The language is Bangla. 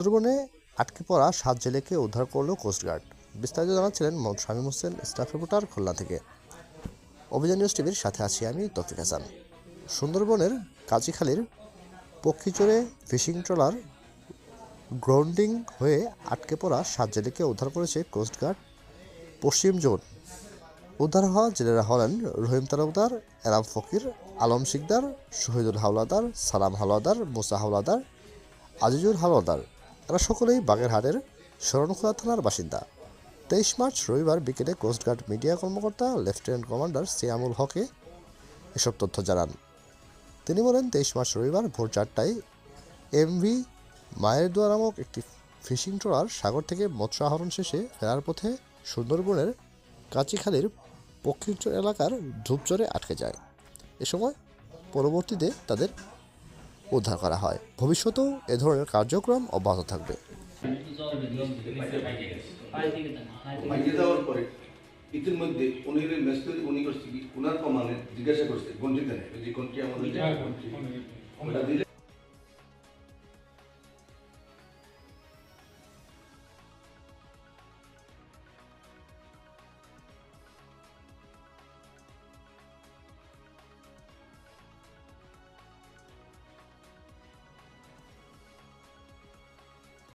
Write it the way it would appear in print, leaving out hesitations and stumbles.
সুন্দরবনে আটকে পড়া ৭ জেলেকে উদ্ধার করল কোস্টগার্ড। বিস্তারিত জানাচ্ছিলেন মোহাম্মদ শামীম হোসেন, স্টাফ রিপোর্টার, খুলনা থেকে। অভিযান নিউজ টিভির সাথে আছি আমি, তৌফিক হাসান। সুন্দরবনের কাজীখালীর পক্ষীচরে ফিশিং ট্রলার গ্রাউন্ডিং হয়ে আটকে পড়া ৭ জেলেকে উদ্ধার করেছে কোস্টগার্ড পশ্চিম জোন। উদ্ধার হওয়া জেলেরা হলেন রহিম তালুকদার, এনাম ফকির, আলম শিকদার, শহীদুল হাওলাদার, সালাম হাওলাদার, মুসা হাওলাদার, আজিজুল হাওলাদার। এরা সকলেই বাগেরহাটের শরণখোলা থানার বাসিন্দা। ২৩ মার্চ রবিবার বিকেলে কোস্টগার্ড মিডিয়া কর্মকর্তা লেফটেন্যান্ট কমান্ডার সিয়ামুল হককে এসব তথ্য জানান। তিনি বলেন, ২৩ মার্চ রবিবার ভোর ৪টায় এমভি মায়ের দোয়া নামক একটি ফিশিং ট্রলার সাগর থেকে মৎস্য আহরণ শেষে ফেরার পথে সুন্দরবনের কাঁচিখালীর পক্ষীচর এলাকার ধূপচরে আটকে যায়। এ সময় পরবর্তীতে তাদের উদ্ধার করা হয়। ভবিষ্যতেও এ ধরনের কার্যক্রম অব্যাহত থাকবে। ইতিমধ্যে উনি মেসেজ উনি করছে কি উনার প্রমাণে জিজ্ঞাসা করছে গঞ্জিতে নেই যে কোনটি আমাদের